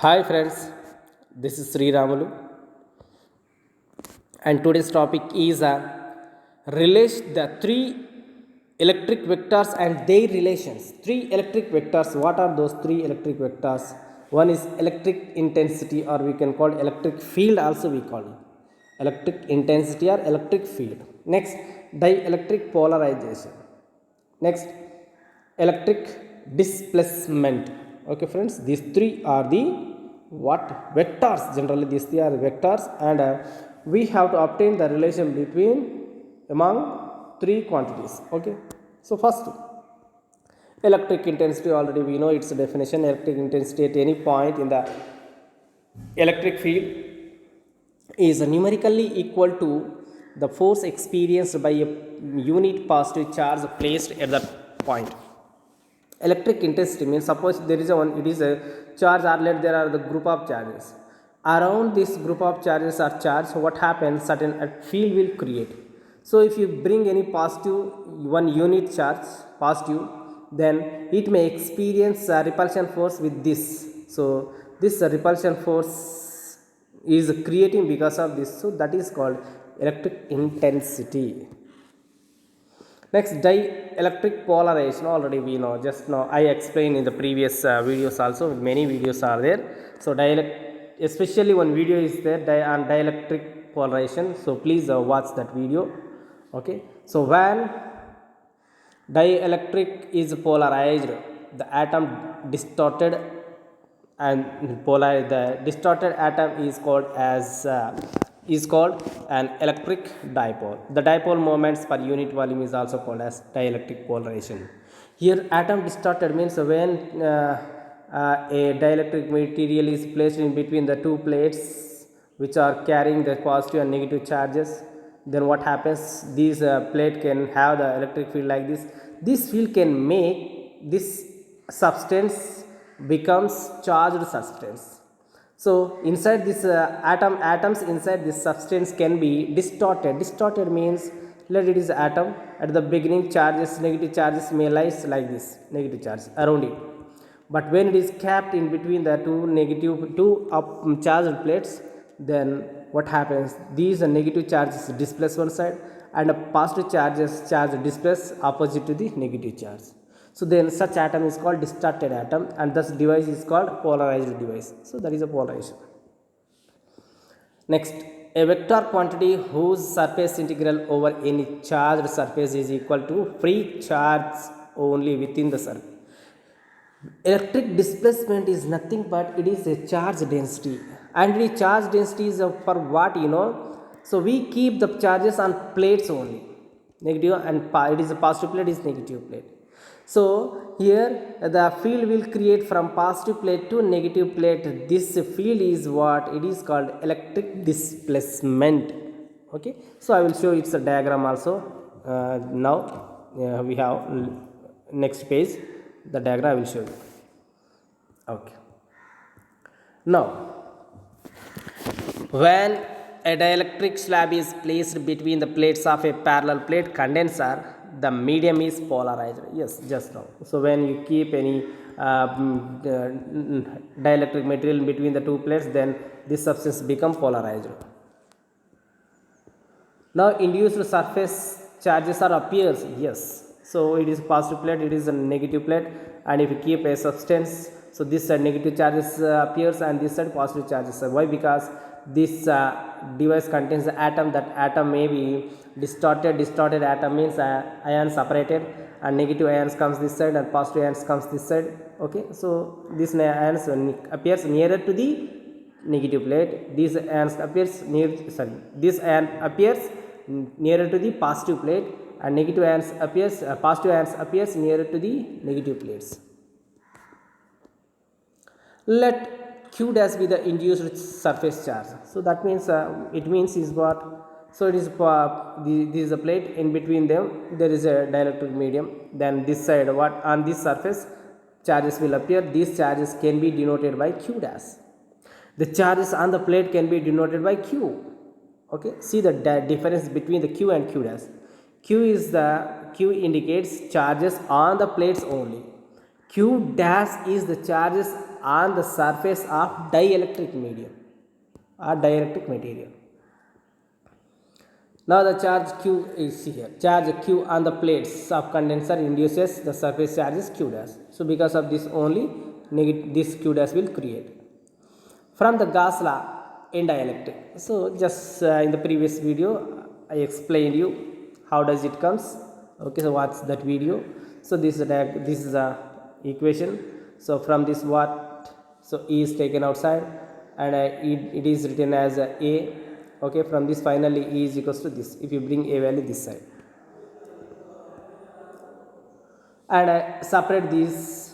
Hi friends, this is Sri Ramulu and today's topic is relate the three electric vectors and their relations. Three electric vectors, what are those three electric vectors? One is electric intensity or we can call electric field also we call it. Electric intensity or electric field. Next, dielectric polarization. Next, electric displacement. Okay friends, these three are the what vectors, generally these three are vectors, and we have to obtain the relation between among three quantities. Okay, so first, electric intensity, already we know its definition. Electric intensity at any point in the electric field is numerically equal to the force experienced by a unit positive charge placed at that point. Electric intensity means, suppose there is a one, it is a charge, or let there are the group of charges. Around this group of charges are charged, what happens, certain field will create. So if you bring any positive one unit charge positive, then it may experience a repulsion force with this. So this repulsion force is creating because of this, so that is called electric intensity. Next, dielectric polarization, already we know, just now I explained in the previous videos also, many videos are there. So especially one video is there on dielectric polarization, so please watch that video. Okay, so when dielectric is polarized, the atom distorted, and the distorted atom is called an electric dipole. The dipole moments per unit volume is also called as dielectric polarization. Here atom distorted means when a dielectric material is placed in between the two plates which are carrying the positive and negative charges, then what happens, this plate can have the electric field like this field can make this substance becomes charged substance. So inside this atoms inside this substance can be distorted means, let it is atom, at the beginning charges, negative charges may lies like this, negative charge around it, but when it is capped in between the two up charged plates, then what happens, these negative charges displace one side and positive charges charge displace opposite to the negative charge. So then such atom is called distorted atom, and thus device is called polarized device. So that is a polarization. Next, a vector quantity whose surface integral over any charged surface is equal to free charge only within the surface. Electric displacement is nothing but it is a charge density, and the charge density is for what, so we keep the charges on plates only, negative and it is a positive plate, is negative plate. So here the field will create from positive plate to negative plate. This field is what it is called electric displacement. Okay, so I will show it's a diagram also. Now we have next page, the diagram I will show you. Okay, now when a dielectric slab is placed between the plates of a parallel plate condenser, the medium is polarized. Yes, just now. So when you keep any dielectric material in between the two plates, then this substance become polarized. Now induced surface charges are appears. Yes, so it is positive plate, it is a negative plate, and if you keep a substance, so this side negative charges appears and this side positive charges. Why? Because this device contains the atom, that atom may be distorted atom means ions separated, and negative ions comes this side and positive ions comes this side. Okay, so this ions appears nearer to the negative plate, these ions appears this ion appears nearer to the positive plate, and negative ions appears positive ions appears nearer to the negative plates. Let q dash be the induced surface charge. So that means it means is what, so it is this is a plate, in between them there is a dielectric medium, then this side what, on this surface charges will appear. These charges can be denoted by q dash. The charges on the plate can be denoted by q. Okay, see the difference between the q and q dash. Q indicates charges on the plates only. q dash is the charges on the surface of dielectric medium or dielectric material. Now the charge q is here. Charge q on the plates of condenser induces the surface charges q dash. So because of this only this q dash will create. From the Gauss law in dielectric. So just in the previous video I explained you how does it comes. Okay, so what's that video? So this is a equation. So from this what, so E is taken outside and it is written as a. Okay, from this finally E is equals to this if you bring a value this side, and I separate these,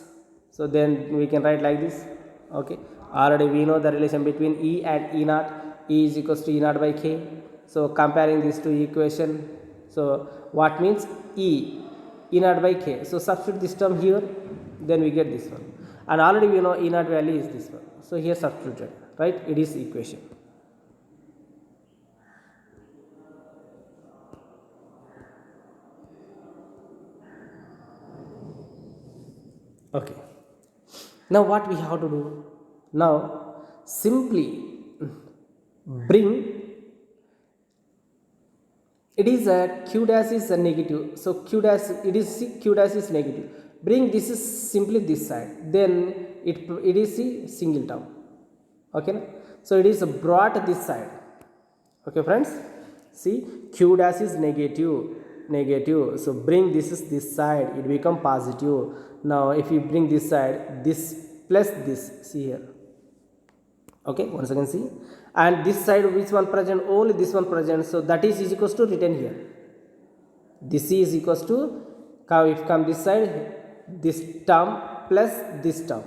so then we can write like this. Okay, already we know the relation between E and E naught. E is equals to E naught by K. So comparing these two equation, so what means E naught by K, so substitute this term here, then we get this one, and already we know E naught value is this one, so here substituted, right? It is equation. Okay, now what we have to do? Now simply bring, it is a q dash is a negative, so q dash, it is q dash is negative, bring this is simply this side, then it is a single term. Okay, so it is brought this side. Okay friends, see q dash is negative, so bring this is this side, it become positive. Now if you bring this side, this plus this, see here. Okay, once again see, and this side which one present, only this one present, so that is equals to written here, this is equals to, if come this side, this term plus this term.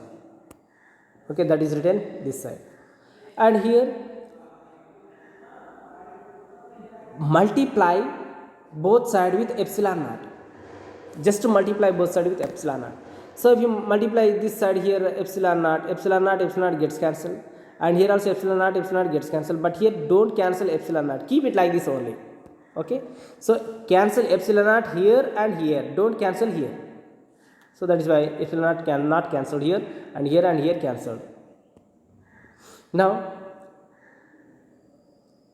Okay, that is written this side, and here multiply both side with epsilon naught, just to multiply both side with epsilon naught. So if you multiply this side here, epsilon naught gets cancelled, and here also epsilon naught gets cancelled, but here don't cancel epsilon naught, keep it like this only. Okay, so cancel epsilon naught here and here, don't cancel here, so that is why epsilon naught cannot cancel here and here cancelled. Now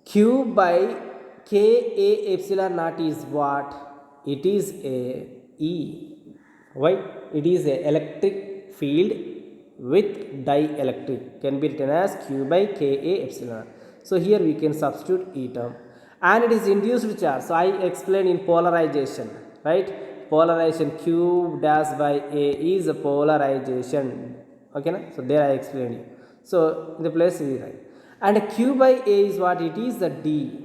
q by K A epsilon naught is what? It is a E. Why? It is a electric field with dielectric, can be written as q by K A epsilon naught. So here we can substitute E term, and it is induced charge. So I explained in polarization, right? Polarization, q dash by A is a polarization. Okay, na? So there I explained you. So in the place we write, and q by A is what? It is the D.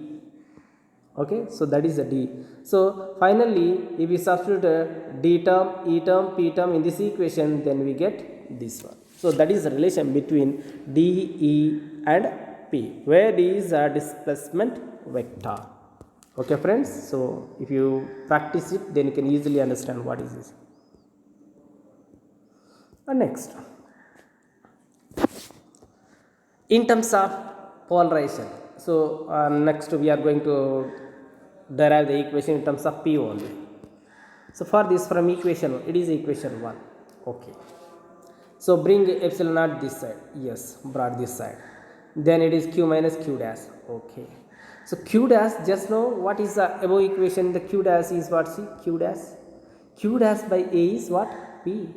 Okay, so that is the D. So finally if we substitute D term, E term, P term in this equation, then we get this one. So that is the relation between D, E and P, where D is a displacement vector. Okay friends, so if you practice it, then you can easily understand what is this. And next, in terms of polarization, so next we are going to derive the equation in terms of P only. So for this, from equation, it is equation 1. Okay, so bring epsilon naught this side, yes, brought this side, then it is q minus q dash. Okay, so q dash, just know what is the above equation, the q dash is what? See, q dash by A is what? P.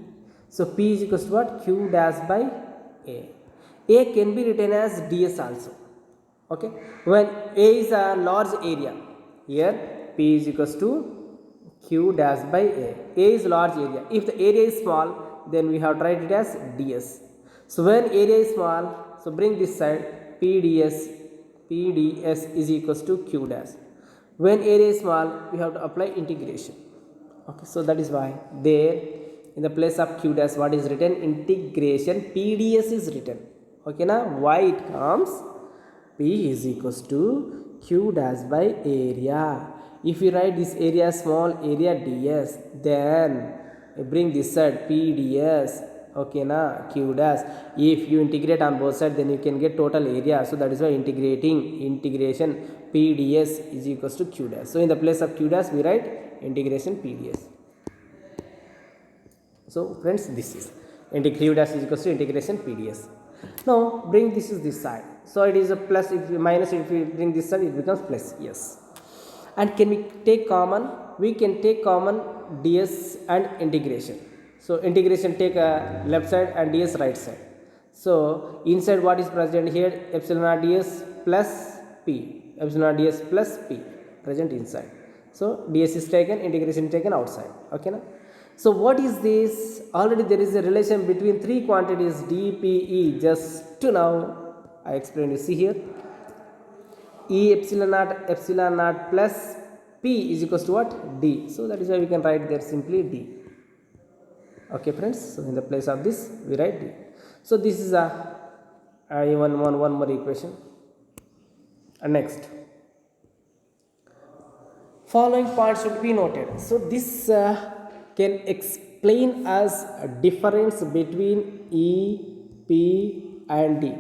So P is equals to what? Q dash by A can be written as ds also. Okay, when A is a large area, here P is equals to q dash by A. A is large area. If the area is small, then we have to write it as ds. So when area is small, so bring this side, Pds is equals to q dash. When area is small, we have to apply integration. Okay, so that is why there in the place of q dash, what is written? Integration Pds is written. Okay, now why it comes? P is equals to q dash by area. If you write this area small, area ds, then bring this side Pds. Okay, na q dash. If you integrate on both sides, then you can get total area. So that is why integration Pds is equals to q dash. So in the place of q dash, we write integration Pds. So friends, this is q dash is equals to integration pds. Now bring this is this side, so it is a plus. If you minus, if you bring this side, it becomes plus. Yes. And can we take common? We can take common ds and integration. So integration, take left side and ds right side. So inside what is present here? Epsilon r ds plus p, epsilon r ds plus p present inside. So ds is taken, integration taken outside. Okay na? So what is this? Already there is a relation between three quantities d, p, e. Just now I explained. You see here, e epsilon naught plus p is equals to what? D. So that is why we can write there simply d. Okay friends, so in the place of this we write d. So this is a one more equation. And next, following points should be noted. So this can explain as a difference between e, p and d.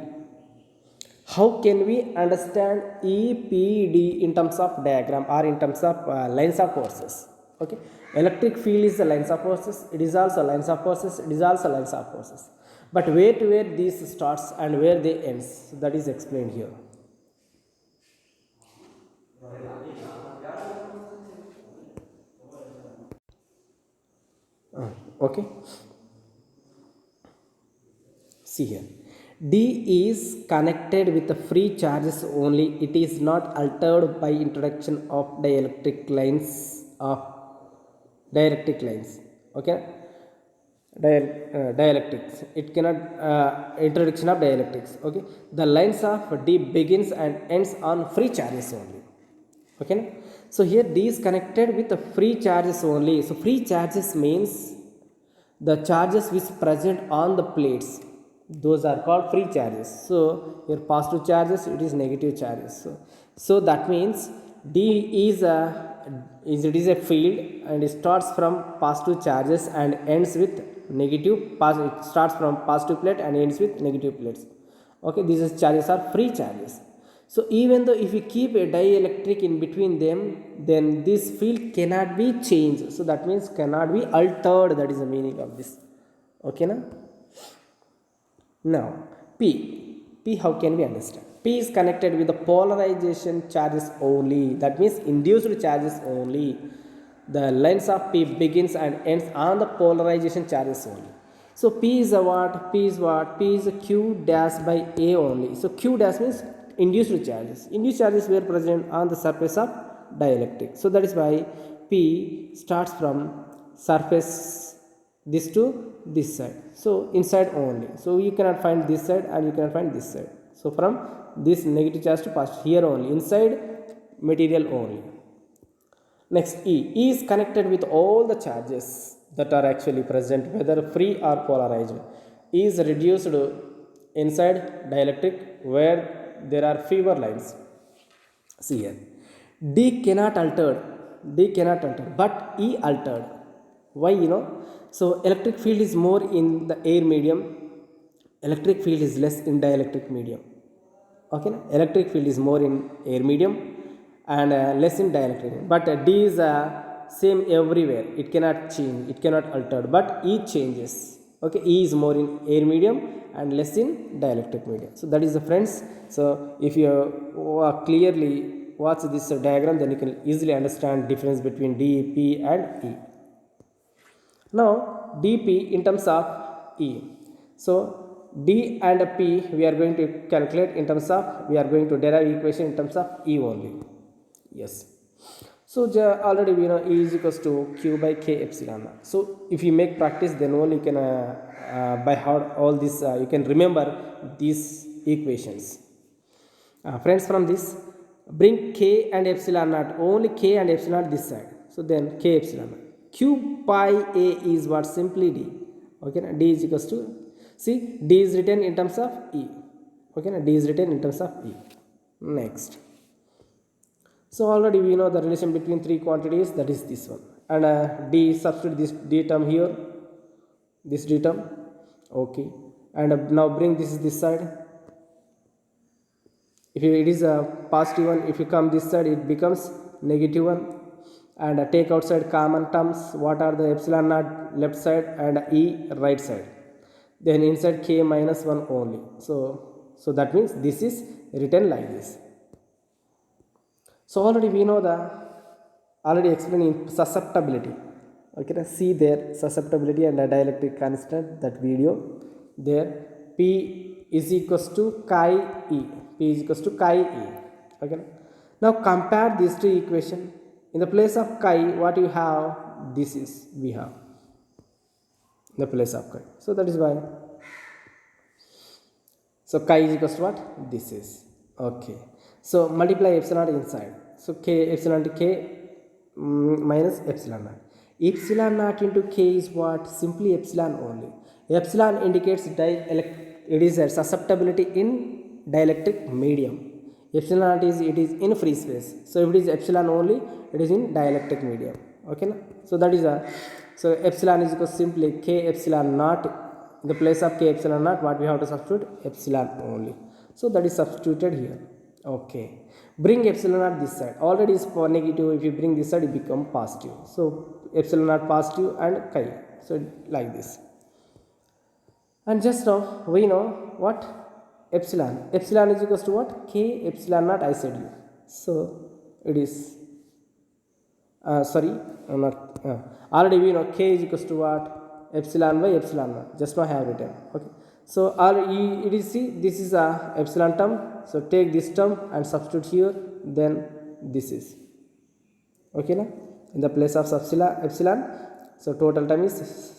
How can we understand E, P, D in terms of diagram or in terms of lines of forces? Okay, electric field is the lines of forces. It is also lines of forces. It is also lines of forces. But where to where these starts and where they ends, so that is explained here. Okay. See here. D is connected with the free charges only. It is not altered by introduction of dielectric lines. Okay, dielectrics. It cannot introduction of dielectrics. Okay, the lines of D begins and ends on free charges only. Okay, so here D is connected with the free charges only. So free charges means the charges which present on the plates, those are called free charges. So here positive charges, it is negative charges. So that means D is it is a field and it starts from positive charges and ends with negative. It starts from positive plate and ends with negative plates. Okay, these charges are free charges. So even though if we keep a dielectric in between them, then this field cannot be changed. So that means cannot be altered. That is the meaning of this. Okay na? Now P how can we understand? P is connected with the polarization charges only. That means induced charges only. The lines of P begins and ends on the polarization charges only. So P is a what? P is what? P is a Q dash by A only. So Q dash means induced charges. Induced charges were present on the surface of dielectric. So that is why P starts from surface this to this side. So inside only. So you cannot find this side and you cannot find this side. So from this negative charge to positive, here only, inside material only. Next, E is connected with all the charges that are actually present, whether free or polarized. E is reduced inside dielectric where there are fewer lines. See here, D cannot alter, but E altered. Why? So electric field is more in the air medium, electric field is less in dielectric medium. Okay, electric field is more in air medium and less in dielectric. But D is same everywhere. It cannot change, it cannot alter, but E changes. Okay, E is more in air medium and less in dielectric medium. So that is the friends. So if you clearly watch this diagram, then you can easily understand difference between D, P and E. Now dP in terms of E. So D and P we are going to calculate in terms of, we are going to derive equation in terms of E only. Yes. So already we know E is equals to Q by K epsilon. So if you make practice, then only you can by heart all this you can remember these equations. Friends, from this bring K and epsilon naught, only K and epsilon naught this side. So then K epsilon naught. Q pi A is what? Simply D. Okay, D is equals to, see, D is written in terms of E. Okay, D is written in terms of E. Next, so already we know the relation between three quantities, that is this one. And D, substitute this D term here, this D term. Okay, and now bring this side. If it is a positive one, if you come this side, it becomes negative one. and take outside common terms. What are the epsilon naught left side and E right side? Then inside k minus 1 only. So that means this is written like this. So already we know the already explained in susceptibility. Okay, now see there susceptibility and the dielectric constant, that video there. P is equals to chi E. P is equals to chi E. Okay, now compare these two equation. In the place of chi, what you have? This is we have in the place of chi. So that is why. So chi is equals to what? This is. Okay. So multiply epsilon inside. So k epsilon to k minus epsilon naught. Epsilon naught into k is what? Simply epsilon only. Epsilon indicates it is a susceptibility in dielectric medium. Epsilon naught is it is in free space. So if it is epsilon only, it is in dielectric medium. Okay, na? So that is a, so epsilon is equal to simply k epsilon naught. In the place of k epsilon naught, what we have to substitute? Epsilon only. So that is substituted here. Okay, bring epsilon naught this side. Already is for negative. If you bring this side, it become positive. So epsilon naught positive and chi. So like this. And just now we know what? Epsilon is equals to what? K epsilon naught, I said you. So it is already we know k is equals to what? Epsilon by epsilon naught. Just now I have written. Okay, so it is, see, this is a epsilon term. So take this term and substitute here. Then this is okay now in the place of epsilon. So total term is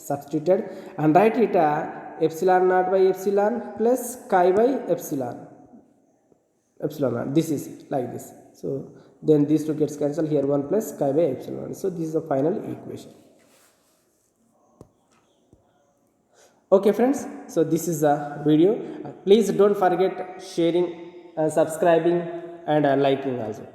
substituted and write it epsilon naught by epsilon plus chi by epsilon naught. This is like this. So then these two gets cancelled here, 1 plus chi by epsilon. So this is the final equation. Okay friends, so this is the video. Please don't forget sharing, subscribing and liking also.